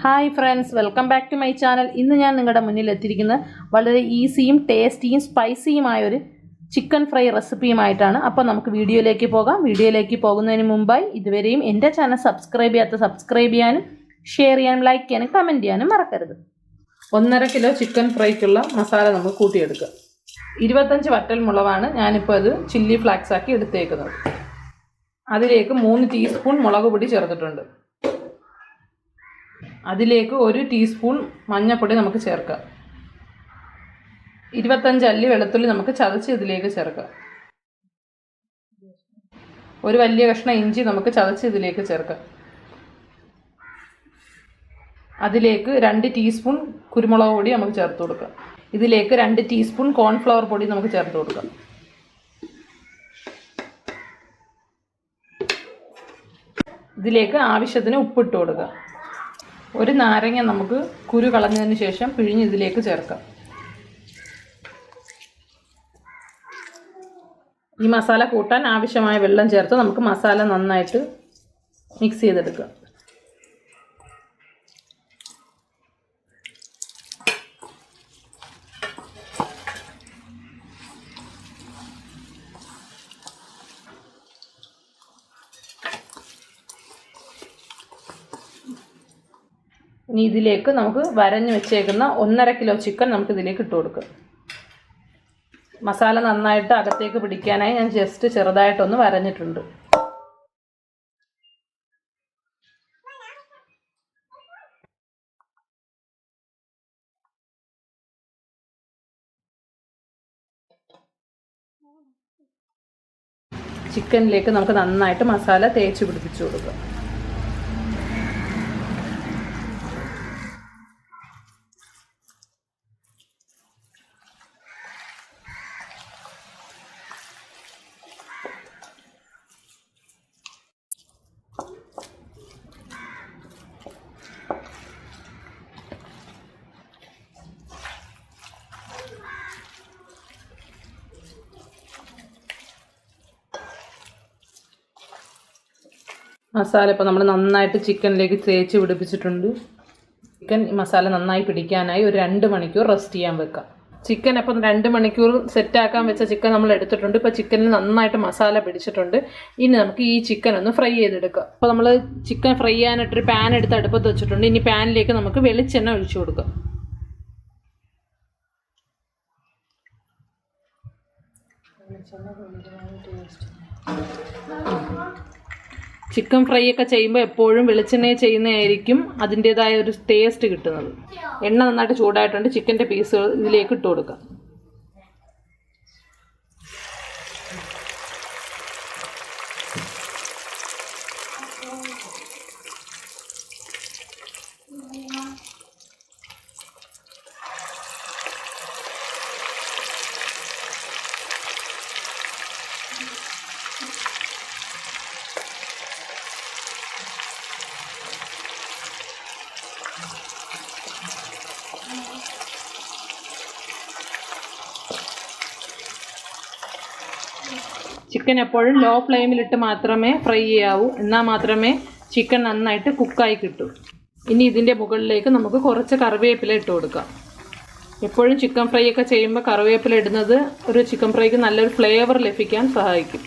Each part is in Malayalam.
Hi friends, welcome back to my channel. ഇന്ന് ഞാൻ നിങ്ങളുടെ മുന്നിൽ എത്തിയിരിക്കുന്നത് വളരെ ഈസിയും ടേസ്റ്റിയും സ്പൈസിയുമായൊരു ചിക്കൻ ഫ്രൈ റെസിപ്പിയുമായിട്ടാണ്. അപ്പോൾ നമുക്ക് വീഡിയോയിലേക്ക് പോകാം. വീഡിയോയിലേക്ക് പോകുന്നതിന് മുമ്പായി ഇതുവരെയും എൻ്റെ ചാനൽ സബ്സ്ക്രൈബ് ചെയ്യാനും ഷെയർ ചെയ്യാനും ലൈക്ക് ചെയ്യാനും കമൻറ്റ് ചെയ്യാനും മറക്കരുത്. 1.5 കിലോ ചിക്കൻ ഫ്രൈക്കുള്ള മസാല നമുക്ക് കൂട്ടിയെടുക്കുക. 25 വറ്റൽ മുളകാണ് ഞാനിപ്പോൾ അത് ചില്ലി ഫ്ലാക്സ് ആക്കി എടുത്തേക്കുന്നത്. അതിലേക്ക് 3 ടീസ്പൂൺ മുളക് പൊടി ചേർത്തിട്ടുണ്ട്. അതിലേക്ക് 1 ടീസ്പൂൺ മഞ്ഞൾപ്പൊടി നമുക്ക് ചേർക്കാം. 25 അല്ലി വെളുത്തുള്ളി നമുക്ക് ചതച്ച് ഇതിലേക്ക് ചേർക്കാം. ഒരു വലിയ കഷ്ണം ഇഞ്ചി നമുക്ക് ചതച്ച് ഇതിലേക്ക് ചേർക്കാം. അതിലേക്ക് 2 ടീസ്പൂൺ കുരുമുളക് പൊടി നമുക്ക് ചേർത്ത് കൊടുക്കാം. ഇതിലേക്ക് 2 ടീസ്പൂൺ കോൺഫ്ലവർ പൊടി നമുക്ക് ചേർത്ത് കൊടുക്കാം. ഇതിലേക്ക് ആവശ്യത്തിന് ഉപ്പിട്ട് കൊടുക്കുക. ഒരു നാരങ്ങ നമുക്ക് കുരു കളഞ്ഞതിന് ശേഷം പിഴിഞ്ഞ് ഇതിലേക്ക് ചേർക്കാം. ഈ മസാല കൂട്ടാൻ ആവശ്യമായ വെള്ളം ചേർത്ത് നമുക്ക് മസാല നന്നായിട്ട് മിക്സ് ചെയ്തെടുക്കാം. ഇനി ഇതിലേക്ക് നമുക്ക് വരഞ്ഞ് വെച്ചേക്കുന്ന 1.5 കിലോ ചിക്കൻ നമുക്ക് ഇതിലേക്ക് ഇട്ട് കൊടുക്കാം. മസാല നന്നായിട്ട് അകത്തേക്ക് പിടിക്കാനായി ഞാൻ ജസ്റ്റ് ചെറുതായിട്ടൊന്ന് വരഞ്ഞിട്ടുണ്ട്. ചിക്കനിലേക്ക് നമുക്ക് നന്നായിട്ട് മസാല തേച്ച് പിടിപ്പിച്ചു കൊടുക്കാം. മസാല ഇപ്പോൾ നമ്മൾ നന്നായിട്ട് ചിക്കനിലേക്ക് തേച്ച് പിടിപ്പിച്ചിട്ടുണ്ട്. ചിക്കൻ മസാല നന്നായി പിടിക്കാനായി ഒരു 2 മണിക്കൂർ റെസ്റ്റ് ചെയ്യാൻ വെക്കാം. ചിക്കൻ അപ്പം 2 മണിക്കൂർ സെറ്റാക്കാൻ വെച്ച ചിക്കൻ നമ്മൾ എടുത്തിട്ടുണ്ട്. ഇപ്പോൾ ചിക്കനിൽ നന്നായിട്ട് മസാല പിടിച്ചിട്ടുണ്ട്. ഇനി നമുക്ക് ഈ ചിക്കൻ ഒന്ന് ഫ്രൈ ചെയ്തെടുക്കാം. അപ്പോൾ നമ്മൾ ചിക്കൻ ഫ്രൈ ചെയ്യാനായിട്ടൊരു പാൻ എടുത്ത് അടുപ്പത്ത് വെച്ചിട്ടുണ്ട്. ഇനി പാനിലേക്ക് നമുക്ക് വെളിച്ചെണ്ണ ഒഴിച്ചു കൊടുക്കാം. ചിക്കൻ ഫ്രൈ ഒക്കെ ചെയ്യുമ്പോൾ എപ്പോഴും വെളിച്ചെണ്ണയിൽ ചെയ്യുന്നതായിരിക്കും അതിൻ്റേതായ ഒരു ടേസ്റ്റ് കിട്ടുന്നത്. എണ്ണ നന്നായിട്ട് ചൂടായിട്ടുണ്ട്. ചിക്കൻ്റെ പീസുകൾ ഇതിലേക്ക് ഇട്ട് കൊടുക്കാം. ചിക്കൻ എപ്പോഴും ലോ ഫ്ലെയിമിലിട്ട് മാത്രമേ ഫ്രൈ ചെയ്യാവൂ. എന്നാൽ മാത്രമേ ചിക്കൻ നന്നായിട്ട് കുക്കായി കിട്ടൂ. ഇനി ഇതിൻ്റെ മുകളിലേക്ക് നമുക്ക് കുറച്ച് കറിവേപ്പില ഇട്ട് കൊടുക്കാം. എപ്പോഴും ചിക്കൻ ഫ്രൈ ഒക്കെ ചെയ്യുമ്പോൾ കറിവേപ്പില ഇടുന്നത് ഒരു ചിക്കൻ ഫ്രൈക്ക് നല്ലൊരു ഫ്ലേവർ ലഭിക്കാൻ സഹായിക്കും.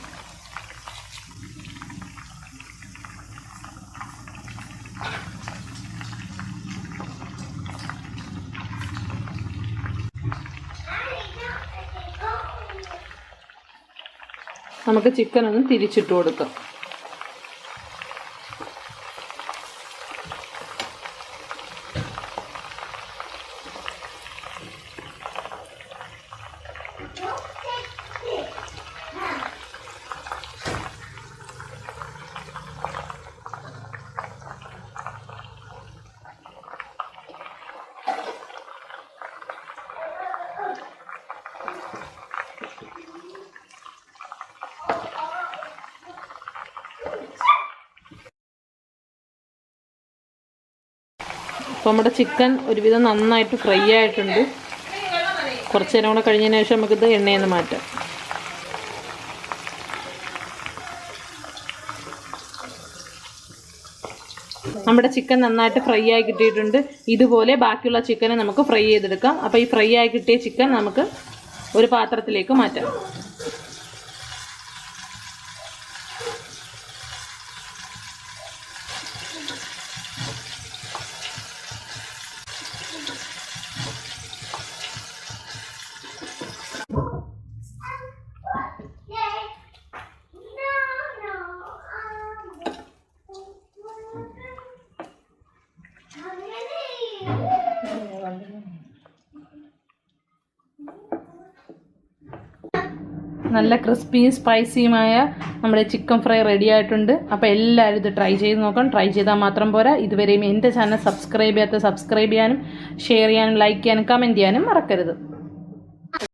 നമുക്ക് ചിക്കൻ ഒന്ന് തിരിച്ചിട്ട് കൊടുക്കാം. അപ്പോൾ നമ്മുടെ ചിക്കൻ ഒരുവിധം നന്നായിട്ട് ഫ്രൈ ആയിട്ടുണ്ട്. കുറച്ച് നേരം കൂടെ കഴിഞ്ഞതിന് ശേഷം നമുക്കിത് എണ്ണയിൽ നിന്ന് മാറ്റാം. നമ്മുടെ ചിക്കൻ നന്നായിട്ട് ഫ്രൈ ആയി കിട്ടിയിട്ടുണ്ട്. ഇതുപോലെ ബാക്കിയുള്ള ചിക്കനെ നമുക്ക് ഫ്രൈ ചെയ്തെടുക്കാം. അപ്പോൾ ഈ ഫ്രൈ ആയി കിട്ടിയ ചിക്കൻ നമുക്ക് ഒരു പാത്രത്തിലേക്ക് മാറ്റാം. നല്ല ക്രിസ്പിയും സ്പൈസിയുമായ നമ്മുടെ ചിക്കൻ ഫ്രൈ റെഡി ആയിട്ടുണ്ട്. അപ്പോൾ എല്ലാവരും ഇത് ട്രൈ ചെയ്ത് നോക്കണം. ട്രൈ ചെയ്താൽ മാത്രം പോരാ, ഇതുവരെയും എൻ്റെ ചാനൽ സബ്സ്ക്രൈബ് ചെയ്യാനും ഷെയർ ചെയ്യാനും ലൈക്ക് ചെയ്യാനും കമൻറ്റ് ചെയ്യാനും മറക്കരുത്.